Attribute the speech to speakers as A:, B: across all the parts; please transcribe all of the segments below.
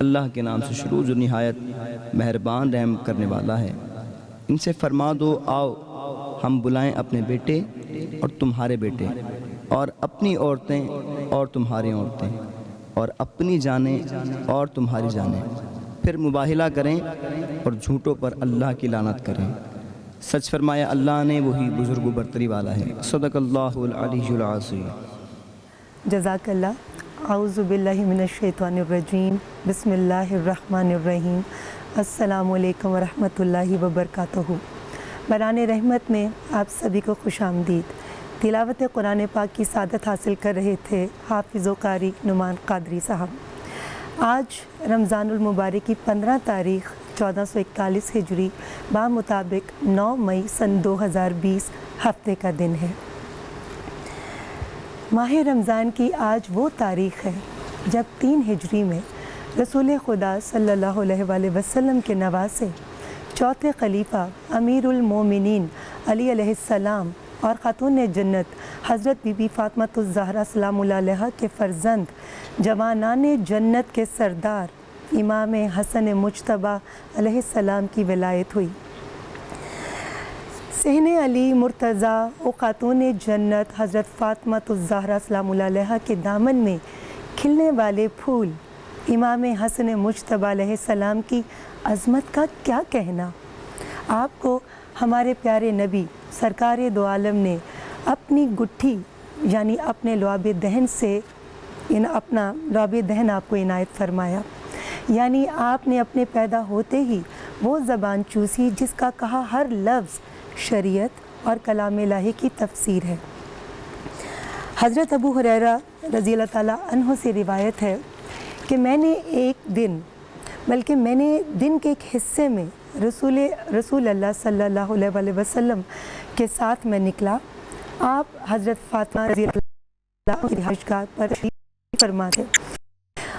A: अल्लाह के नाम से शुरू जो निहायत मेहरबान रहम करने वाला है। इनसे फरमा दो आओ हम बुलाएं अपने बेटे और तुम्हारे बेटे और अपनी औरतें और तुम्हारी औरतें और अपनी जानें और तुम्हारी जानें, फिर मुबाहिला करें और झूठों पर अल्लाह की लानत करें। सच फरमाया अल्लाह ने, वही बुजुर्ग बरतरी वाला है। सदक़ल्लाहुल अलीयुल अज़ीम।
B: जज़ाकल्लाह। आऊज़ु बिल्लाहि मिनश शैतानिर रजीम। बिस्मिल्लाहिर रहमानिर रहीम। अस्सलामु अलैकुम व रहमतुल्लाहि व बरकातहू। बराने रहमत में आप सभी को खुशामदीद। तिलावत कुरान पाक की सादत हासिल कर रहे थे हाफिज़ कारी नुमान कादरी साहब। आज रमज़ानुल मुबारक की 15 तारीख़ 1441 हिजरी बामुताबिक 9 मई सन 2020 हफ्ते का दिन है। माह रमज़ान की आज वो तारीख़ है जब 3 हिजरी में रसूल खुदा सल्लल्लाहु अलैहि वसल्लम के नवासे चौथे खलीफा अमीरुल मोमिनीन अली अलैहिस्सलाम और ख़ातून जन्नत हज़रत बीबी फ़ातिमा ज़हरा सलामुल्लाह अलैहा के फ़र्जंद जवानान जन्नत के सरदार इमाम हसन मुज्तबा अलैहिस्सलाम की विलायत हुई। सहने अली मुर्तज़ा और ख़ातून जन्नत हज़रत फ़ातिमा ज़हरा सलामुल्लाह अलैहा के दामन में खिलने वाले फूल इमाम हसन मुज्तबा अलैहिस्सलाम की अज़मत का क्या कहना। आपको हमारे प्यारे नबी सरकार दो आलम ने अपनी गुट्ठी यानी अपने लुआब दहन से अपना लुआब दहन आपको इनायत फरमाया। यानी आपने अपने पैदा होते ही वो ज़बान चूसी जिसका कहा हर लफ्ज़ शरीयत और कलाम इलाही की तफसीर है। हज़रत अबू हुरैरा रज़ी अल्लाह ताला अन्हु से रिवायत है कि मैंने दिन के एक हिस्से में रसूल अल्लाह सल्लल्लाहु अलैहि वसल्लम के साथ मैं निकला। आप हज़रत फ़ातिमा रज़ी अल्लाह की रिहाइशगाह पर फरमा थे।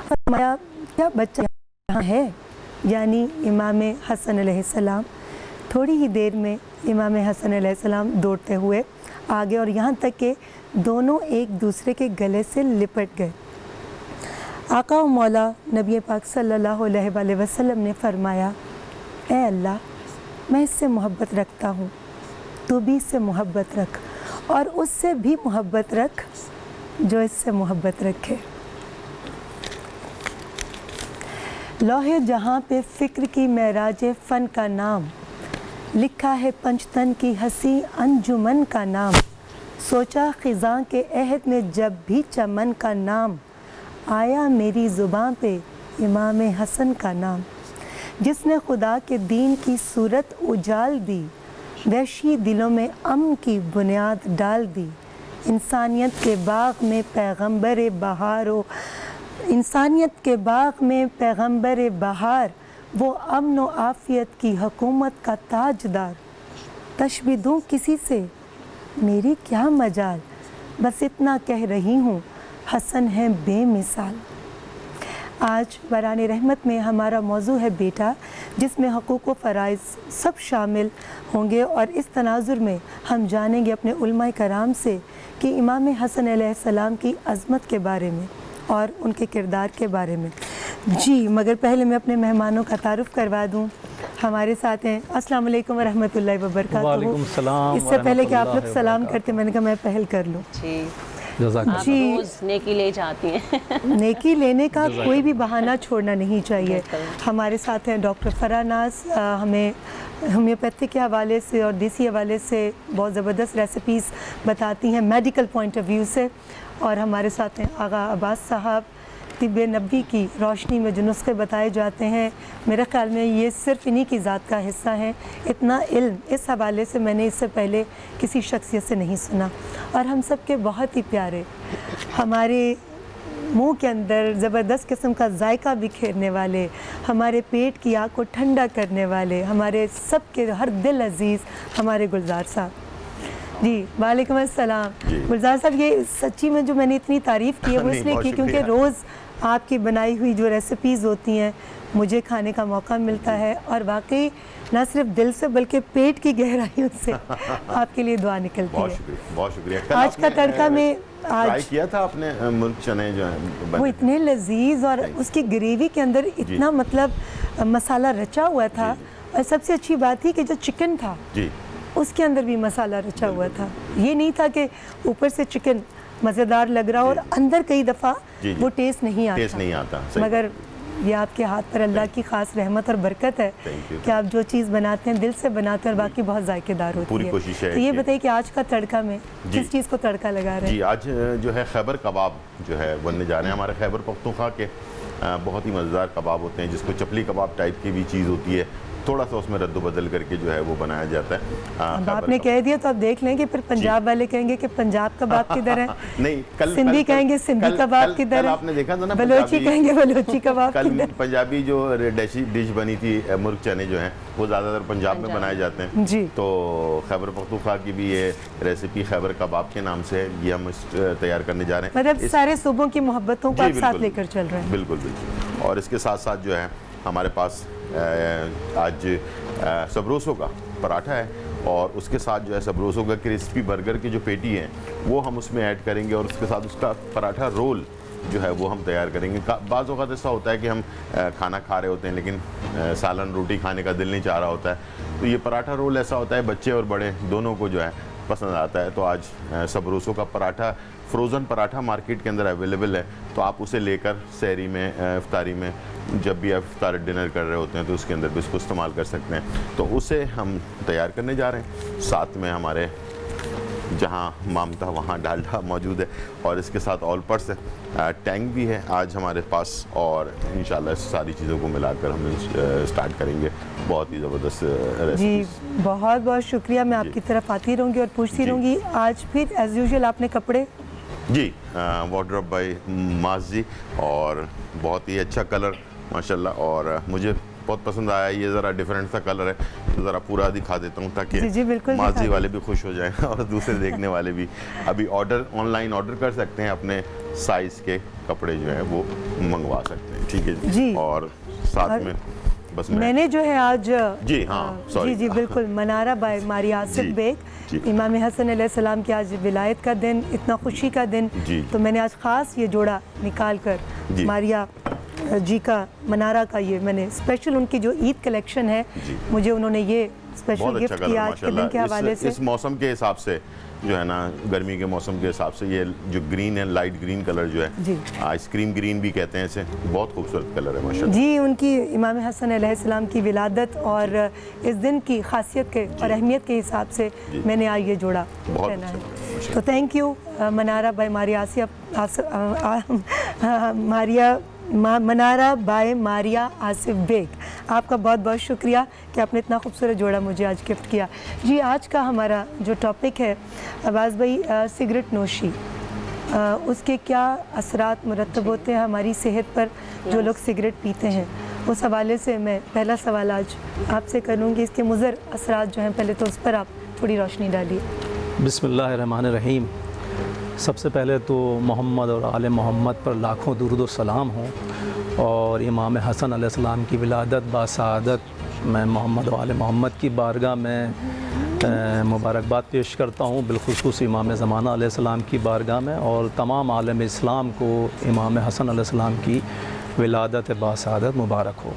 B: फरमाया क्या बच्चा यहाँ है, यानी इमाम हसन अलैहिस्सलाम। थोड़ी ही देर में इमाम हसन अलैहिस्सलाम दौड़ते हुए आगे और यहाँ तक कि दोनों एक दूसरे के गले से लिपट गए। आका व मौला नबी पाक सल्लल्लाहु अलैहि वसल्लम ने फरमाया, ए अल्लाह, मैं इससे मोहब्बत रखता हूँ, तू भी इससे मोहब्बत रख और उससे भी मोहब्बत रख जो इससे मोहब्बत रखे। लौहे जहाँ पे फ़िक्र की महराज फ़न का नाम, लिखा है पंचतन की हसी अंजुमन का नाम। सोचा ख़िज़ां के अहद में जब भी चमन का नाम, आया मेरी ज़ुबान पे इमाम हसन का नाम। जिसने खुदा के दीन की सूरत उजाल दी, वहशी दिलों में अमन की बुनियाद डाल दी। इंसानियत के बाग में पैगंबर बहार हो, इंसानियत के बाग में पैगंबर बहार, वो अमन व आफ़ियत की हुकूमत का ताजदार। तशबीह दूँ किसी से मेरी क्या मजाल, बस इतना कह रही हूँ हसन है बेमिसाल। आज बरानी रहमत में हमारा मौजू है बेटा, जिसमें हकूक़ व फ़राइज़ सब शामिल होंगे और इस तनाजुर में हम जानेंगे अपने उलमाए कराम से कि इमाम हसन अलैहिस्सलाम की अज़मत के बारे में और उनके किरदार के बारे में। जी, मगर पहले मैं अपने मेहमानों का तारुफ़ करवा दूँ। हमारे साथ हैं, अस्सलाम वालेकुम व रहमतुल्लाहि व बरकातहू।
C: वालेकुम सलाम।
B: इससे पहले कि आप लोग सलाम करते, मैंने कहा मैं पहल कर लूँ।
D: आप रोज़ नेकी ले जाती हैं।
B: नेकी लेने का कोई भी बहाना छोड़ना नहीं चाहिए। हमारे साथ हैं डॉक्टर फराह नाज, हमें होम्योपैथी के हवाले से और देसी हवाले से बहुत ज़बरदस्त रेसिपीज़ बताती हैं मेडिकल पॉइंट ऑफ व्यू से। और हमारे साथ हैं आगा अब्बास साहब, तिब्ब नबी की रोशनी में जो नुस्खे बताए जाते हैं, मेरे ख़्याल में ये सिर्फ़ इन्हीं की ज़ात का हिस्सा है। इतना इल्म इस हवाले से मैंने इससे पहले किसी शख्सियत से नहीं सुना। और हम सब के बहुत ही प्यारे, हमारे मुंह के अंदर ज़बरदस्त किस्म का जायका बिखेरने वाले, हमारे पेट की आग को ठंडा करने वाले, हमारे सब के हर दिल अजीज़ हमारे गुलजार साहब। जी वालेकुम अस्सलाम। गुलजार साहब, ये सच्ची में जो मैंने इतनी तारीफ़ की है वो इसलिए की क्योंकि रोज़ आपकी बनाई हुई जो रेसिपीज़ होती हैं मुझे खाने का मौका मिलता है और वाकई ना सिर्फ दिल से बल्कि पेट की गहराइयों से आपके लिए दुआ निकलती है।
E: बहुत शुक्रिया।
B: आज का तड़का में
E: ट्राई किया था आपने मुल्क चने जो हैं,
B: वो इतने लजीज और उसकी ग्रेवी के अंदर इतना मतलब मसाला रचा हुआ था। और सबसे अच्छी बात थी कि जो चिकन था जी, उसके अंदर भी मसाला रचा हुआ था। ये नहीं था कि ऊपर से चिकन मज़ेदार लग रहा और अंदर कई दफ़ा वो टेस्ट नहीं आता। मगर ये आपके हाथ पर अल्लाह की ख़ास रहमत और बरकत है कि आप जो चीज़ बनाते हैं दिल से बनाते हैं और बाकी बहुत जायकेदार होती है।
E: पूरी कोशिश है।
B: तो ये बताइए कि आज का तड़का में किस चीज़ को तड़का लगा रहे हैं?
E: जी, आज जो है खैबर कबाब जो है बनने जा रहे हैं। हमारे खैबर पख्तूनख्वा के बहुत ही मज़ेदार कबाब होते हैं, जिसको चपली कबाब टाइप की भी चीज़ होती है, थोड़ा सा उसमें रद्द बदल करके जो है वो बनाया जाता है।
B: अब आपने कह दिया तो आप देख लेंगे फिर पंजाब वाले कहेंगे कि पंजाब कबाब किधर है,
E: नहीं कल
B: सिंधी कहेंगे सिंधी कबाब किधर है,
E: आपने देखा था ना,
B: बलोची कहेंगे बलोची कबाब
E: कल पंजाबी जो डिश बनी थी मुर्ग चने जो हैं वो ज़्यादातर पंजाब में बनाए जाते हैं जी। तो खैबर पख्तूनख्वा की भी ये रेसिपी खैबर कबाब के नाम से है, ये हम तैयार करने जा रहे हैं।
B: मतलब सारे सूबों की मोहब्बतों को आप साथ लेकर चल रहे हैं।
E: बिल्कुल बिल्कुल। और इसके साथ साथ जो है हमारे पास आज सबरोसों का पराठा है और उसके साथ जो है सबरोसों का क्रिस्पी बर्गर की जो पेटी है वो हम उसमें ऐड करेंगे और उसके साथ उसका पराठा रोल जो है वो हम तैयार करेंगे। बाज़ औक़ात ऐसा होता है कि हम खाना खा रहे होते हैं लेकिन सालन रोटी खाने का दिल नहीं चाह रहा होता है, तो ये पराठा रोल ऐसा होता है बच्चे और बड़े दोनों को जो है पसंद आता है। तो आज सबरोसों का पराठा, फ्रोज़न पराठा मार्केट के अंदर अवेलेबल है, तो आप उसे लेकर सहरी में इफ्तारी में जब भी आप इफ्तार डिनर कर रहे होते हैं तो उसके अंदर भी इसको इस्तेमाल कर सकते हैं। तो उसे हम तैयार करने जा रहे हैं। साथ में हमारे जहाँ मामता वहाँ डालडा मौजूद है और इसके साथ ऑल पर्स है, टैंक भी है आज हमारे पास और इंशाल्लाह सारी चीज़ों को मिलाकर हम स्टार्ट करेंगे। बहुत ही ज़बरदस्त
B: जी, बहुत बहुत शुक्रिया। मैं आपकी तरफ आती रहूँगी और पूछती रहूँगी। आज फिर एज़ यूजुअल आपने कपड़े
E: जी वार्डरोब बाय माज जी, और बहुत ही अच्छा कलर माशाल्लाह, और मुझे बहुत पसंद आया। ये ज़रा डिफरेंट सा कलर है, तो ज़रा पूरा दिखा देता हूँ ताकि माजी वाले भी खुश हो जाएं और दूसरे देखने वाले भी। अभी ऑनलाइन ऑर्डर कर सकते हैं, अपने साइज़ के कपड़े जो हैं वो मंगवा सकते हैं। ठीक है जी। और साथ में बस
B: मैंने जो है आज
E: जी हाँ सॉरी
B: जी बिल्कुल Mannara by Maria Asif
E: ji,
B: bag,
E: जी।
B: इमाम हसन अलैहिस्सलाम की आज विलायत का दिन, इतना खुशी का दिन,
E: जी।
B: तो मैंने आज ख़ास ये जोड़ा निकाल कर
E: जी।
B: मारिया जी का मनारा का ये मैंने स्पेशल उनकी जो ईद कलेक्शन है
E: जी।
B: मुझे उन्होंने ये स्पेशल
E: बहुत अच्छा
B: गिफ्ट
E: कलर
B: किया आज के दिन के हवाले
E: माशाल्लाह।
B: से।
E: इस मौसम के हिसाब से जो है ना, गर्मी के मौसम के हिसाब से ये जो ग्रीन है, लाइट ग्रीन कलर जो
B: जी।
E: है, आइसक्रीम ग्रीन भी कहते हैं इसे, बहुत खूबसूरत कलर है माशाल्लाह।
B: जी, उनकी इमाम हसन अलैहिस्सलाम की विलादत और इस दिन की खासियत के और अहमियत के हिसाब से
E: जी।
B: मैंने आज ये जोड़ा
E: बहुत
B: पहना
E: अच्छा,
B: है।
E: माशाल्लाह।
B: तो thank you Manara by Maria Manara by Maria Asif Beg, आपका बहुत बहुत शुक्रिया कि आपने इतना खूबसूरत जोड़ा मुझे आज गिफ्ट किया। जी, आज का हमारा जो टॉपिक है अब्बास भाई, सिगरेट नोशी, उसके क्या असरात मुरतब होते हैं हमारी सेहत पर जो लोग सिगरेट पीते हैं। उस हवाले से मैं पहला सवाल आज आपसे करूँगी, इसके मुज़र असरात जो हैं, पहले तो उस पर आप थोड़ी रोशनी डालिए।
C: बिस्मिल्लाहिर्रहमानिर्रहीम। सबसे पहले तो मोहम्मद और आले मोहम्मद पर लाखों दुरूद और सलाम हो, और इमाम हसन अलैहिस्सलाम की विलादत बासआदत मैं मोहम्मद और आले मोहम्मद की बारगाह में मुबारकबाद पेश करता हूँ, बिलखुसूस इमाम ज़माना अलैहिस्सलाम की बारगाह में, और तमाम आलम इस्लाम को इमाम हसन अलैहिस्सलाम की विलादत बासआदत मुबारक हो।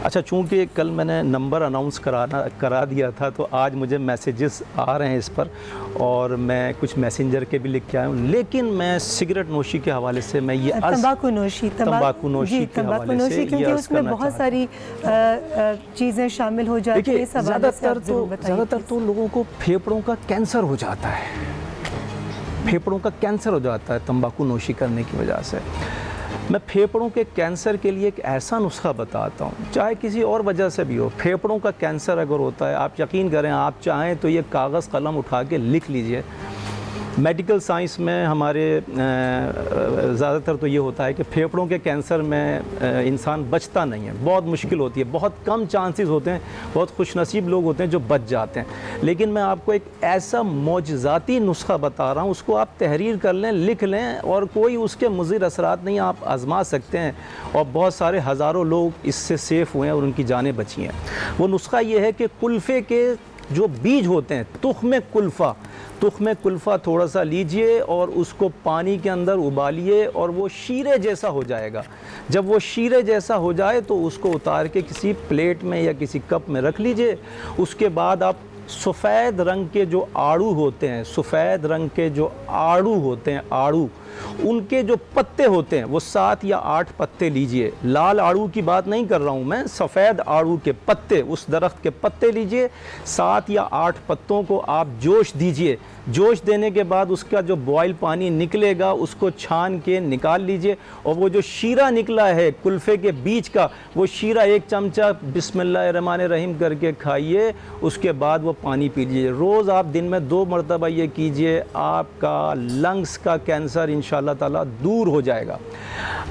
C: अच्छा, चूँकि कल मैंने नंबर अनाउंस करा दिया था, तो आज मुझे मैसेजेस आ रहे हैं इस पर, और मैं कुछ मैसेंजर के भी लिख के आया हूँ, लेकिन मैं सिगरेट नोशी के हवाले से मैं ये
B: तंबाकू नोशी
C: के हवाले से
B: क्योंकि उसमें बहुत सारी चीज़ें शामिल हो जाती हैं।
C: ज़्यादातर तो लोगों को फेफड़ों का कैंसर हो जाता है, फेफड़ों का कैंसर हो जाता है तंबाकू नोशी करने की वजह से। मैं फेफड़ों के कैंसर के लिए एक ऐसा नुस्खा बताता हूँ, चाहे किसी और वजह से भी हो, फेफड़ों का कैंसर अगर होता है, आप यकीन करें, आप चाहें तो ये कागज़ कलम उठा के लिख लीजिए। मेडिकल साइंस में हमारे ज़्यादातर तो ये होता है कि फेफड़ों के कैंसर में इंसान बचता नहीं है, बहुत मुश्किल होती है, बहुत कम चांसेस होते हैं, बहुत खुशनसीब लोग होते हैं जो बच जाते हैं। लेकिन मैं आपको एक ऐसा मौजज़ाती नुस्खा बता रहा हूँ, उसको आप तहरीर कर लें, लिख लें, और कोई उसके मुज़िर असरात नहीं, आप आज़मा सकते हैं, और बहुत सारे हज़ारों लोग इससे सेफ़ हुए हैं और उनकी जानें बची हैं। वो नुस्खा ये है कि कुल्फ़े के जो बीज होते हैं, तुख्म कुल्फ़ा थोड़ा सा लीजिए और उसको पानी के अंदर उबालिए, और वो शीरे जैसा हो जाएगा। जब वो शीरे जैसा हो जाए तो उसको उतार के किसी प्लेट में या किसी कप में रख लीजिए। उसके बाद आप सफ़ेद रंग के जो आड़ू होते हैं, सफ़ेद रंग के जो आड़ू होते हैं, आड़ू, उनके जो पत्ते होते हैं वो 7 या 8 पत्ते लीजिए। लाल आड़ू की बात नहीं कर रहा हूँ मैं, सफ़ेद आड़ू के पत्ते, उस दरख्त के पत्ते लीजिए। 7 या 8 पत्तों को आप जोश दीजिए। जोश देने के बाद उसका जो बॉयल पानी निकलेगा उसको छान के निकाल लीजिए, और वो जो शीरा निकला है कुल्फ़े के बीज का, वो शीरा 1 चमचा बिस्मिल्लाहिर्रहमानिर्रहीम करके खाइए। उसके बाद वो पानी पी लीजिए। रोज़ आप दिन में 2 मरतबा ये कीजिए, आपका लंग्स का कैंसर इंशाअल्लाह ताला दूर हो जाएगा।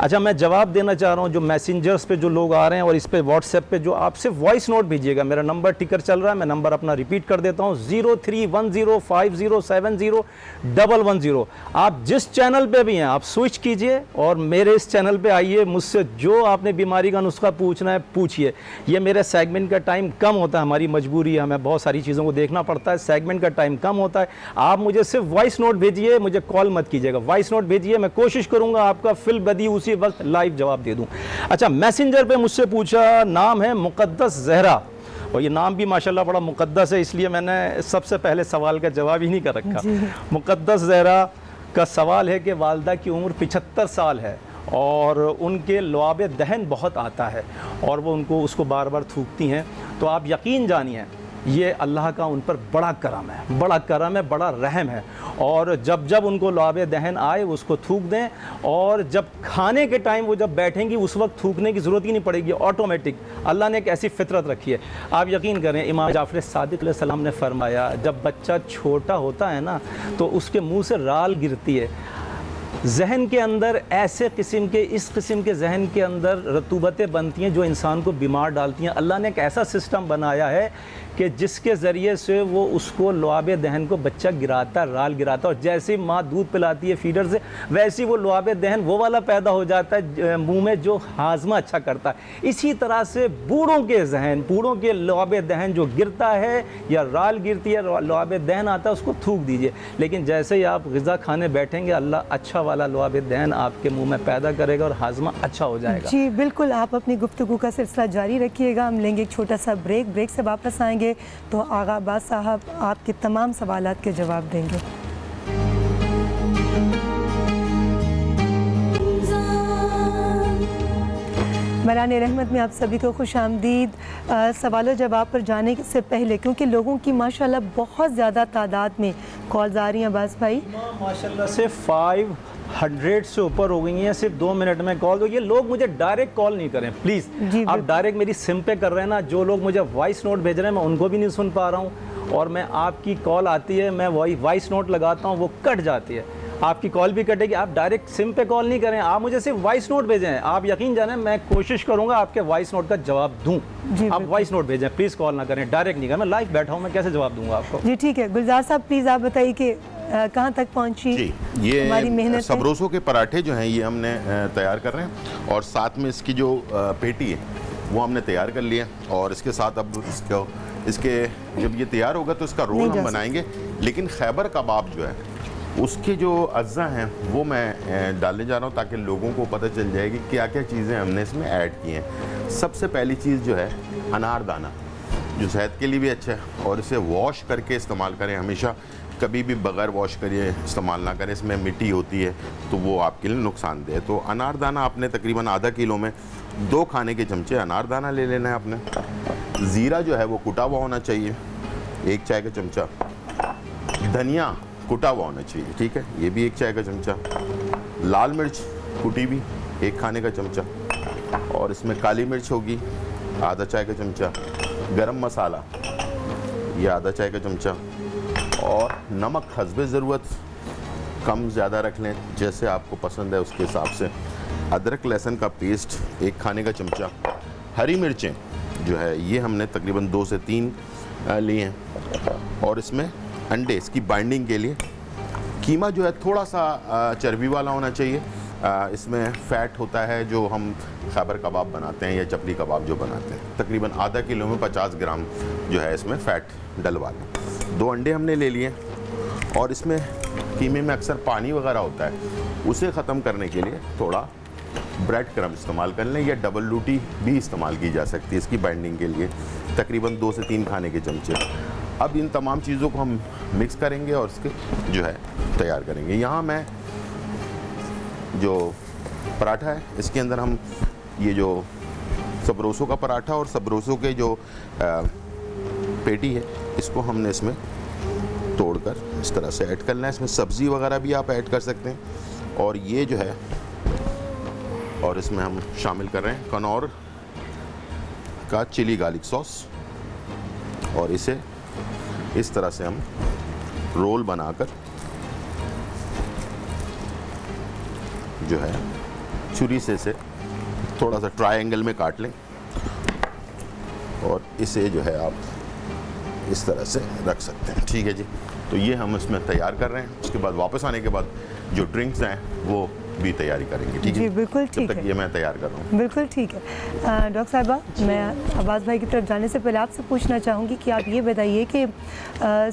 C: अच्छा, मैं जवाब देना चाह रहा हूँ जो मैसेंजर्स पे जो लोग आ रहे हैं, और इस पे व्हाट्सएप पे जो आप सिर्फ वॉइस नोट भेजिएगा। मेरा नंबर टिकर चल रहा है, मैं नंबर अपना रिपीट कर देता हूँ, 0310507010। आप जिस चैनल पे भी हैं आप स्विच कीजिए और मेरे इस चैनल पे आइए, मुझसे जो आपने बीमारी का नुस्खा पूछना है पूछिए। ये मेरे सेगमेंट का टाइम कम होता है, हमारी मजबूरी है, हमें बहुत सारी चीज़ों को देखना पड़ता है, सेगमेंट का टाइम कम होता है। आप मुझे सिर्फ वॉइस नोट भेजिए, मुझे कॉल मत कीजिएगा, वॉइस नोट भेजिए, मैं कोशिश करूँगा आपका फिल बदी उसी वक्त लाइव जवाब दे दूँ। अच्छा, मैसेंजर पे मुझसे पूछा, नाम है मुक़द्दस ज़हरा, और ये नाम भी माशाल्लाह बड़ा मुक़द्दस है, इसलिए मैंने सबसे पहले सवाल का जवाब ही नहीं कर रखा। मुक़द्दस ज़हरा का सवाल है कि वालदा की उम्र 75 साल है और उनके लुआब दहन बहुत आता है और वो उसको बार बार थूकती हैं। तो आप यकीन जानिए ये अल्लाह का उन पर बड़ा करम है, बड़ा करम है, बड़ा रहम है। और जब जब उनको लुआब दहन आए उसको थूक दें, और जब खाने के टाइम वो जब बैठेंगी उस वक्त थूकने की ज़रूरत ही नहीं पड़ेगी, ऑटोमेटिक। अल्लाह ने एक ऐसी फितरत रखी है। आप यकीन करें, इमाम जाफ़र सादिक़ अलैहिस्सलाम ने फरमाया, जब बच्चा छोटा होता है ना तो उसके मुँह से राल गिरती है। जहन के अंदर ऐसे किस्म के, इस किस्म के जहन के अंदर रतूबतें बनती हैं जो इंसान को बीमार डालती हैं। अल्लाह ने एक ऐसा सिस्टम बनाया है कि जिसके ज़रिए से वो उसको लुआबे दहन को बच्चा गिराता, राल गिराता, और जैसे माँ दूध पिलाती है फीडर से, वैसे ही वो लुआबे दहन वो वाला पैदा हो जाता है मुंह में जो हाजमा अच्छा करता है। इसी तरह से बूढ़ों के जहन, बूढ़ों के लुआबे दहन जो गिरता है या राल गिरती है, लुआबे दहन आता है, उसको थूक दीजिए। लेकिन जैसे ही आप ग़िज़ा खाने बैठेंगे, अल्लाह अच्छा वाला लुआबे दहन आपके मुँह में पैदा करेगा और हाजमा अच्छा हो जाएगा।
B: जी बिल्कुल, आप अपनी गुफ्तगू का सिलसिला जारी रखिएगा। हम लेंगे एक छोटा सा ब्रेक, ब्रेक से वापस आएंगे तो आगा अब्बास साहब आपके तमाम सवालात के जवाब देंगे। मराने रहमत में आप सभी को खुश आमदीद। सवाल जवाब पर जाने से पहले, क्योंकि लोगों की माशाल्लाह बहुत ज़्यादा तादाद में कॉल्स आ रही हैं अब्बास भाई,
C: माशाल्लाह से 500 से ऊपर हो गई हैं सिर्फ 2 मिनट में कॉल। तो ये लोग मुझे डायरेक्ट कॉल नहीं करें प्लीज़। आप डायरेक्ट मेरी सिम पे कर रहे हैं ना। जो लोग मुझे वॉइस नोट भेज रहे हैं मैं उनको भी नहीं सुन पा रहा हूँ, और मैं आपकी कॉल आती है, मैं वॉइस नोट लगाता हूँ, वो कट जाती है, आपकी कॉल भी कटेगी। आप डायरेक्ट सिम पे कॉल नहीं करें, आप मुझे सिर्फ वॉइस नोट भेजें। आप यकीन जानें मैं कोशिश करूँगा आपके वॉइस नोट का जवाब दूँ। आप वॉइस नोट भेजें, प्लीज़ कॉल ना करें, डायरेक्ट नहीं करें। मैं लाइव बैठा हूँ, मैं कैसे जवाब दूँगा आपको?
B: जी ठीक है। गुलजार साहब प्लीज़ आप बताइए कि कहाँ तक पहुँची
E: जी, ये
B: हमारी मेहनत?
E: सबरोसों के पराठे जो हैं ये हमने तैयार कर रहे हैं, और साथ में इसकी जो पेटी है वो हमने तैयार कर लिया। और इसके साथ अब इसके जब ये तैयार होगा तो इसका रोल हम बनाएंगे। लेकिन खैबर कबाब जो है उसके जो अज्जा हैं वो मैं डालने जा रहा हूँ, ताकि लोगों को पता चल जाए कि क्या क्या चीज़ें हमने इसमें ऐड की हैं। सबसे पहली चीज़ जो है अनारदाना, जो सेहत के लिए भी अच्छा है, और इसे वॉश करके इस्तेमाल करें हमेशा, कभी भी बगैर वॉश करिए इस्तेमाल ना करें। इसमें मिट्टी होती है तो वो आपके लिए नुकसानदेह है। तो अनारदाना आपने तकरीबन आधा किलो में 2 खाने के चमचे अनारदाना ले लेना है आपने। ज़ीरा जो है वो कुटा हुआ होना चाहिए, 1 चाय का चमचा। धनिया कुटा हुआ होना चाहिए, ठीक है, ये भी 1 चाय का चमचा। लाल मिर्च कुटी भी 1 खाने का चमचा, और इसमें काली मिर्च होगी आधा चाय का चमचा। गरम मसाला ये आधा चाय का चमचा, और नमक हस्बे ज़रूरत, कम ज़्यादा रख लें जैसे आपको पसंद है उसके हिसाब से। अदरक लहसुन का पेस्ट 1 खाने का चमचा। हरी मिर्चें जो है ये हमने तकरीबन 2 से 3 लिए हैं, और इसमें अंडे इसकी बाइंडिंग के लिए। कीमा जो है थोड़ा सा चर्बी वाला होना चाहिए। इसमें फ़ैट होता है जो हम खैबर कबाब बनाते हैं या चपली कबाब जो बनाते हैं, तकरीबन आधा किलो में 50 ग्राम जो है इसमें फ़ैट डलवा लें। 2 अंडे हमने ले लिए, और इसमें कीमे में अक्सर पानी वगैरह होता है, उसे ख़त्म करने के लिए थोड़ा ब्रेड क्रम्ब इस्तेमाल कर लें, या डबल रोटी भी इस्तेमाल की जा सकती है इसकी बाइंडिंग के लिए। तकरीबन 2 से 3 खाने के चमचे। अब इन तमाम चीज़ों को हम मिक्स करेंगे और इसके जो है तैयार करेंगे। यहाँ मैं जो पराठा है इसके अंदर हम ये जो सबरोसों का पराठा और सबरोसों के जो पेटी है इसको हमने इसमें तोड़कर इस तरह से ऐड करना है। इसमें सब्ज़ी वगैरह भी आप ऐड कर सकते हैं, और ये जो है, और इसमें हम शामिल कर रहे हैं कनौर का चिली गार्लिक सॉस, और इसे इस तरह से हम रोल बनाकर जो है छुरी से थोड़ा सा ट्रायंगल में काट लें, और इसे जो है आप इस तरह से रख सकते हैं। ठीक है जी, तो ये हम इसमें तैयार कर रहे हैं। उसके बाद वापस आने के बाद जो ड्रिंक्स हैं वो भी तैयारी करेंगे। ठीक है
B: जी बिल्कुल ठीक है,
E: ये मैं तैयार कर रहा हूँ।
B: बिल्कुल ठीक है। डॉक्टर साहिबा, मैं अब्बास भाई की तरफ जाने से पहले आपसे पूछना चाहूँगी कि आप ये बताइए कि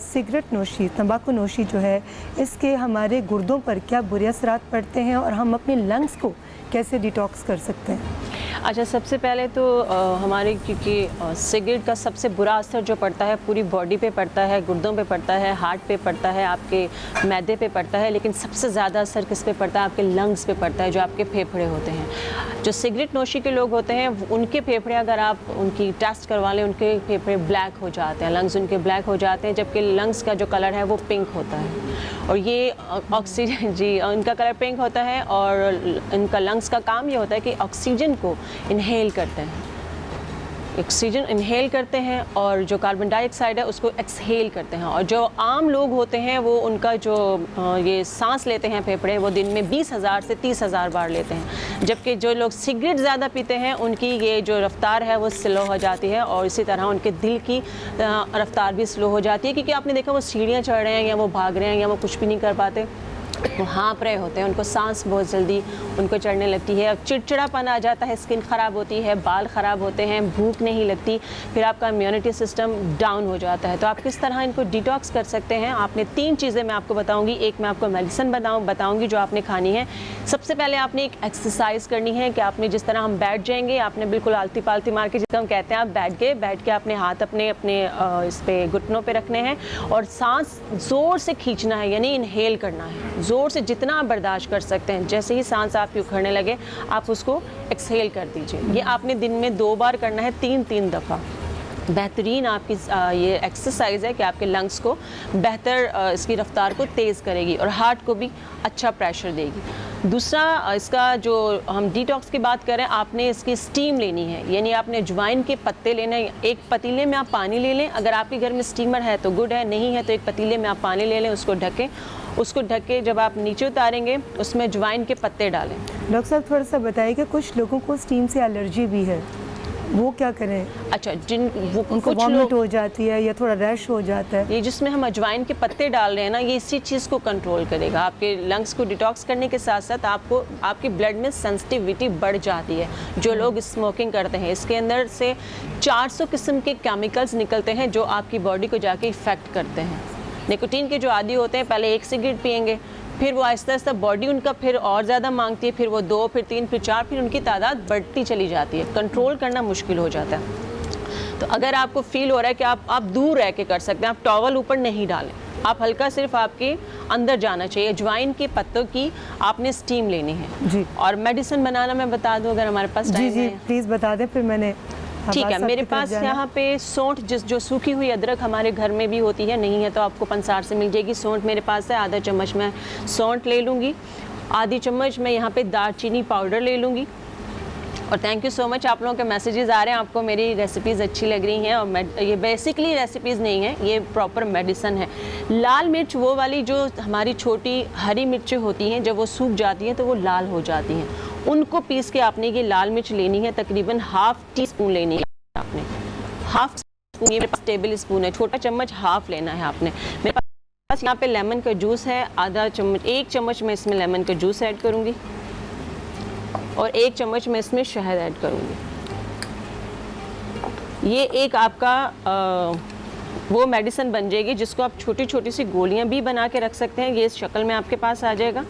B: सिगरेट नोशी, तंबाकू नोशी जो है, इसके हमारे गुर्दों पर क्या बुरे असरात पड़ते हैं, और हम अपने लंग्स को कैसे डिटॉक्स कर सकते हैं?
D: अच्छा, सबसे पहले तो हमारे, क्योंकि सिगरेट का सबसे बुरा असर जो पड़ता है पूरी बॉडी पे पड़ता है, गुर्दों पे पड़ता है, हार्ट पे पड़ता है, आपके मैदे पे पड़ता है, लेकिन सबसे ज़्यादा असर किस पे पड़ता है? आपके लंग्स पे पड़ता है, जो आपके फेफड़े होते हैं। जो सिगरेट नोशी के लोग होते हैं उनके फेफड़े अगर आप उनकी टेस्ट करवा लें, उनके फेफड़े ब्लैक हो जाते हैं, लंग्स उनके ब्लैक हो जाते हैं, जबकि लंग्स का जो कलर है वो पिंक होता है। और ये ऑक्सीजन, जी, इनका कलर पिंक होता है, और इनका लंग्स का काम ये होता है कि ऑक्सीजन को इनहेल करते हैं। ऑक्सीजन इनहेल करते हैं और जो कार्बन डाइऑक्साइड है उसको एक्सहेल करते हैं। और जो आम लोग होते हैं वो उनका जो ये सांस लेते हैं फेफड़े, वो दिन में 20,000 से 30,000 बार लेते हैं। जबकि जो लोग सिगरेट ज़्यादा पीते हैं उनकी ये जो रफ्तार है वो स्लो हो जाती है, और इसी तरह उनके दिल की रफ्तार भी स्लो हो जाती है, क्योंकि आपने देखा वो सीढ़ियाँ चढ़ रहे हैं या वो भाग रहे हैं या वो कुछ भी नहीं कर पाते, वो हाँप रहे होते हैं, उनको सांस बहुत जल्दी उनको चढ़ने लगती है, चिड़चिड़ापन आ जाता है, स्किन ख़राब होती है, बाल ख़राब होते हैं, भूख नहीं लगती, फिर आपका इम्यूनिटी सिस्टम डाउन हो जाता है। तो आप किस तरह इनको डिटॉक्स कर सकते हैं, आपने 3 चीज़ें मैं आपको बताऊंगी। एक मैं आपको मेडिसिन बताऊंगी जो आपने खानी है। सबसे पहले आपने एक एक्सरसाइज करनी है कि आपने जिस तरह हम बैठ जाएंगे, आपने बिल्कुल आलती पालती मार के, जिसको हम कहते हैं, आप बैठ के आपने हाथ अपने इस पे घुटनों पे रखने हैं और सांस ज़ोर से खींचना है, यानी इनहेल करना है ज़ोर से, जितना आप बर्दाश्त कर सकते हैं। जैसे ही सांस आपकी उखड़ने लगे आप उसको एक्सहेल कर दीजिए। ये आपने दिन में 2 बार करना है, 3-3 दफ़ा। बेहतरीन आपकी ये एक्सरसाइज है कि आपके लंग्स को बेहतर इसकी रफ्तार को तेज़ करेगी और हार्ट को भी अच्छा प्रेशर देगी। दूसरा, इसका जो हम डिटॉक्स की बात करें, आपने इसकी स्टीम लेनी है, यानी आपने अजवाइन के पत्ते लेने। एक पतीले में आप पानी ले लें, अगर आपके घर में स्टीमर है तो गुड है, नहीं है तो एक पतीले में आप पानी ले लें, उसको ढकें, उसको ढक के जब आप नीचे उतारेंगे उसमें अजवाइन के पत्ते डालें।
B: डॉक्टर साहब थोड़ा सा बताइए कि कुछ लोगों को स्टीम से एलर्जी भी है, वो क्या करें?
D: अच्छा,
B: उनको वॉमिट हो जाती है या थोड़ा रैश हो जाता है।
D: ये जिसमें हम अजवाइन के पत्ते डाल रहे हैं ना, ये इसी चीज़ को कंट्रोल करेगा। आपके लंग्स को डिटॉक्स करने के साथ साथ आपको आपके ब्लड में सेंसिटिविटी बढ़ जाती है। जो लोग स्मोकिंग करते हैं, इसके अंदर से 400 किस्म के केमिकल्स निकलते हैं जो आपकी बॉडी को जाके इफ़ेक्ट करते हैं। निकोटीन के जो आदी होते हैं, पहले 1 सिगरेट पिएंगे, फिर वो आहिस्ता आहिस्ता बॉडी उनका फिर और ज़्यादा मांगती है, फिर वो 2, फिर 3, फिर 4, फिर उनकी तादाद बढ़ती चली जाती है, कंट्रोल करना मुश्किल हो जाता है। तो अगर आपको फील हो रहा है कि आप दूर रह के कर सकते हैं, आप टॉवल ऊपर नहीं डालें, आप हल्का सिर्फ आपके अंदर जाना चाहिए। अजवाइन के पत्तों की आपने स्टीम लेनी है
B: जी।
D: और मेडिसिन बनाना मैं बता दूँ अगर हमारे पास टाइम है।
B: प्लीज़ बता दें, फिर मैंने
D: ठीक है। मेरे पास यहाँ पे सौंठ, जो सूखी हुई अदरक हमारे घर में भी होती है, नहीं है तो आपको पंसार से मिल जाएगी। सौंठ मेरे पास है, आधा चम्मच मैं सौंठ ले लूँगी, आधी चम्मच मैं यहाँ पे दालचीनी पाउडर ले लूँगी। और थैंक यू सो मच, आप लोगों के मैसेजेस आ रहे हैं, आपको मेरी रेसिपीज़ अच्छी लग रही हैं। और ये बेसिकली रेसिपीज़ नहीं है, ये प्रॉपर मेडिसन है। लाल मिर्च वो वाली जो हमारी छोटी हरी मिर्चें होती हैं, जब वो सूख जाती हैं तो वो लाल हो जाती हैं, उनको पीस के आपने ये लाल मिर्च लेनी है, तकरीबन ½ टीस्पून लेनी है आपने। ½ स्पून, ये मेरे पास टेबल स्पून है, छोटा चम्मच ½ लेना है आपने। मेरे पास यहाँ पे लेमन का जूस है, आधा चम्मच, 1 चम्मच मैं इसमें लेमन का जूस ऐड करूँगी और 1 चम्मच मैं इसमें शहद ऐड करूँगी। ये एक आपका वो मेडिसिन बन जाएगी जिसको आप छोटी छोटी सी गोलियां भी बना के रख सकते हैं। ये इस शक्ल में आपके पास आ जाएगा।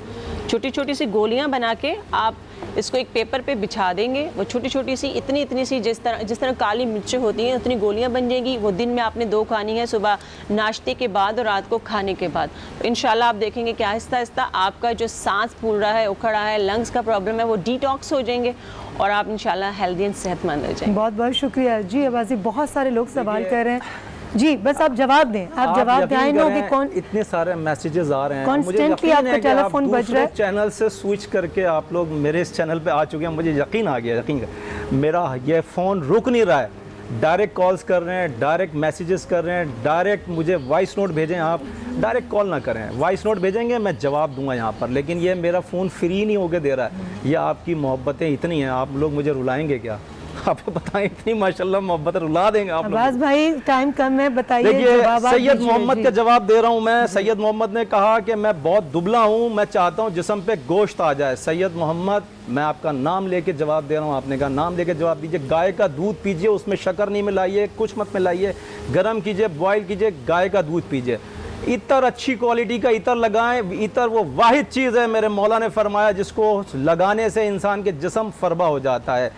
D: छोटी छोटी सी गोलियां बना के आप इसको एक पेपर पे बिछा देंगे, वो छोटी छोटी सी इतनी सी जिस तरह काली मिर्चें होती हैं उतनी गोलियां बन जाएंगी। वो दिन में आपने 2 खानी है, सुबह नाश्ते के बाद और रात को खाने के बाद। तो इंशाल्लाह आप देखेंगे कि आहिस्ता आहिस्ता आपका जो सांस फूल रहा है, उखड़ रहा है, लंग्स का प्रॉब्लम है, वो डिटॉक्स हो जाएंगे और आप इंशाल्लाह हेल्दी एंड सेहतमंद हो जाएंगे।
B: बहुत बहुत शुक्रिया जी। अबाजी, बहुत सारे लोग सवाल कर रहे हैं जी, बस आप जवाब दें, आप जवाब दें। आई नो कि कौन
C: इतने सारे मैसेजेस आ रहे हैं,
B: कॉन्स्टेंटली आपका टेलीफोन बज रहा है।
C: चैनल से स्विच करके आप लोग मेरे इस चैनल पे आ चुके हैं, मुझे यकीन आ गया, यकीन मेरा ये फ़ोन रुक नहीं रहा है। डायरेक्ट कॉल्स कर रहे हैं, डायरेक्ट मैसेजेस कर रहे हैं, डायरेक्ट मुझे वॉइस नोट भेजें। आप डायरेक्ट कॉल ना करें, वॉइस नोट भेजेंगे, मैं जवाब दूंगा यहाँ पर। लेकिन ये मेरा फ़ोन फ्री नहीं होके दे रहा है। ये आपकी मोहब्बतें इतनी हैं, आप लोग मुझे रुलाएंगे क्या? आपको बताएं, इतनी माशाल्लाह मोहब्बत रुला देंगे आप लोग।
B: अब्बास भाई टाइम कम है, बताइए।
C: देखिए, सैयद मोहम्मद का जवाब दे रहा हूँ मैं। सैयद मोहम्मद ने कहा कि मैं बहुत दुबला हूँ, मैं चाहता हूँ जिस्म पे गोश्त आ जाए। सैयद मोहम्मद, मैं आपका नाम लेके जवाब दे रहा हूँ, आपने कहा नाम लेके जवाब दीजिए। गाय का दूध पीजिए, उसमें शक्कर नहीं मिलाइए, कुछ मत मिलाइए, गर्म कीजिए, बॉयल कीजिए, गाय का दूध पीजिए। इतर अच्छी क्वालिटी का इतर लगाएं। इतर वो वाहिद चीज़ है, मेरे मौला ने फरमाया, जिसको लगाने से इंसान के जिस्म फरबा हो जाता है।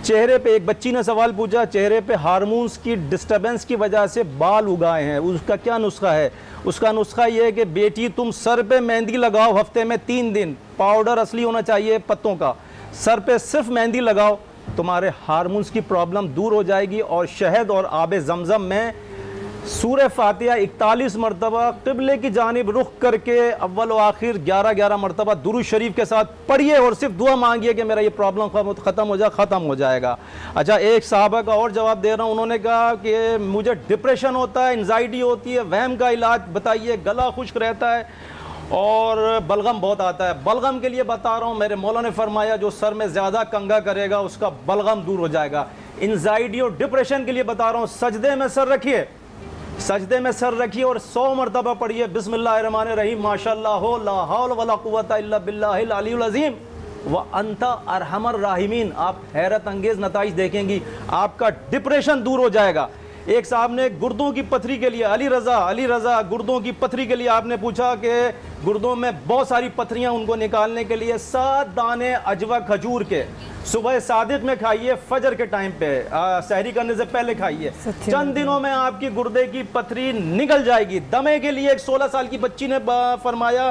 C: चेहरे पे, एक बच्ची ने सवाल पूछा, चेहरे पे हार्मोन्स की डिस्टर्बेंस की वजह से बाल उगाए हैं, उसका क्या नुस्खा है? उसका नुस्खा ये है कि बेटी तुम सर पे मेहंदी लगाओ हफ्ते में 3 दिन, पाउडर असली होना चाहिए पत्तों का, सर पे सिर्फ मेहंदी लगाओ, तुम्हारे हार्मोन्स की प्रॉब्लम दूर हो जाएगी। और शहद और आबे जमजम में सूरह फातिहा 41 मरतबा क़िबले की जानिब रुख करके अव्वल व आखिर 11 मरतबा दुरूद शरीफ के साथ पढ़िए और सिर्फ दुआ मांगिए कि मेरा ये प्रॉब्लम ख़त्म हो जाएगा। अच्छा, एक साहबा का और जवाब दे रहा हूँ। उन्होंने कहा कि मुझे डिप्रेशन होता है, एंजाइटी होती है, वहम का इलाज बताइए, गला खुश्क रहता है और बलगम बहुत आता है। बलगम के लिए बता रहा हूँ, मेरे मौला ने फरमाया जो सर में ज़्यादा कंगा करेगा उसका बलगम दूर हो जाएगा। एंजाइटी और डिप्रेशन के लिए बता रहा हूँ, सजदे में सर रखिए, सजदे में सर रखिए और 100 मरतबा पढ़िए बिस्मिल्लाहिर्रहमानिर्रहीम माशाअल्लाह ला हौला वला कुव्वता इल्ला बिल्लाहिल अलीयुल अज़ीम व अंता अरहमर राहिमीन। आप हैरत अंगेज़ नताइज देखेंगी, आपका डिप्रेशन दूर हो जाएगा। एक साहब ने गुर्दों की पथरी के लिए, अली रज़ा गुर्दों की पथरी के लिए आपने पूछा कि गुर्दों में बहुत सारी पथरियां, उनको निकालने के लिए 7 दाने अजवा खजूर के सुबह सादिक में खाइए, फजर के टाइम पे सहरी करने से पहले खाइए। चंद दिनों में आपकी गुर्दे की पथरी निकल जाएगी। दमे के लिए एक 16 साल की बच्ची ने फरमाया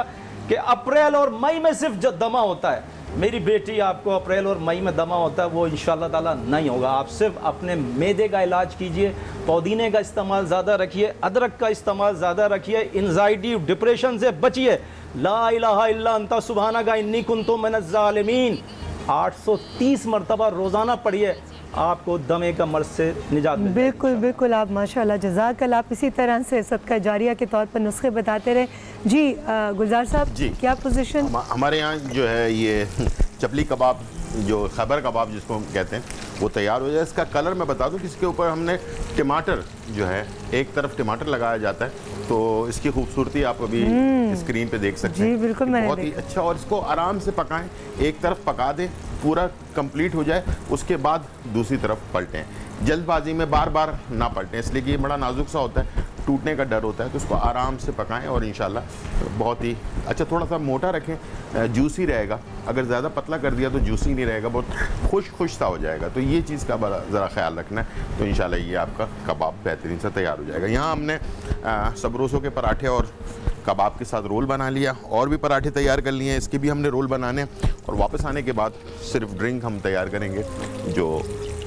C: कि अप्रैल और मई में सिर्फ जो दमा होता है, मेरी बेटी आपको अप्रैल और मई में दमा होता है वो इंशाअल्लाह ताला नहीं होगा। आप सिर्फ अपने मैदे का इलाज कीजिए, पुदीने का इस्तेमाल ज़्यादा रखिए, अदरक का इस्तेमाल ज़्यादा रखिए, एंजाइटी डिप्रेशन से बचिए। ला इलाहा इल्ला अंता सुब्हानका इन्नी कुन्तु मिनज़ ज़ालिमीन 830 मरतबा रोज़ाना पढ़िए, आपको दमे का मर्ज से निजात मिल जाएगी।
B: बिल्कुल बिल्कुल, आप माशाल्लाह जज़ाकल्लाह। आप इसी तरह से सदका जारिया के तौर पर नुस्खे बताते रहे। जी गुलजार साहब,
E: जी,
B: क्या पोजीशन?
E: हमारे यहाँ जो है ये चपली कबाब, जो खैबर कबाब जिसको हम कहते हैं, वो तैयार हो जाए। इसका कलर मैं बता दूं कि इसके ऊपर हमने टमाटर जो है, एक तरफ टमाटर लगाया जाता है, तो इसकी खूबसूरती आप अभी स्क्रीन पे देख सकते हैं।
B: जी बिल्कुल, मैंने
E: बहुत ही अच्छा। और इसको आराम से पकाएं, एक तरफ पका दें, पूरा कंप्लीट हो जाए, उसके बाद दूसरी तरफ पलटें। जल्दबाजी में बार बार ना पलटें, इसलिए कि ये बड़ा नाजुक सा होता है, टूटने का डर होता है। तो उसको आराम से पकाएं और इंशाल्लाह बहुत ही अच्छा। थोड़ा सा मोटा रखें, जूसी रहेगा। अगर ज़्यादा पतला कर दिया तो जूसी नहीं रहेगा, बहुत खुश सा हो जाएगा। तो ये चीज़ का बड़ा ज़रा ख्याल रखना है, तो इंशाल्लाह ये आपका कबाब बेहतरीन सा तैयार हो जाएगा। यहाँ हमने सबरोसों के पराठे और कबाब के साथ रोल बना लिया, और भी पराठे तैयार कर लिए हैं, इसके भी हमने रोल बनाने हैं। और वापस आने के बाद सिर्फ ड्रिंक हम तैयार करेंगे जो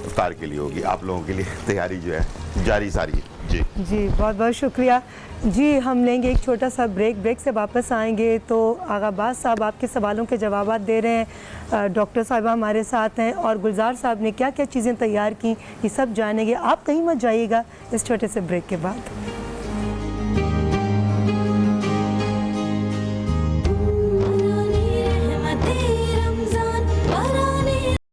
E: इफ्तार के लिए होगी। आप लोगों के लिए तैयारी जो है जारी सारी है। जी
B: जी, बहुत बहुत शुक्रिया जी। हम लेंगे एक छोटा सा ब्रेक से वापस आएंगे तो आगाबाज साहब आपके सवालों के जवाब दे रहे हैं, डॉक्टर साहिबा हमारे साथ हैं, और गुलजार साहब ने क्या क्या चीज़ें तैयार की ये सब जानेंगे। आप कहीं मत जाइएगा इस छोटे से ब्रेक के बाद।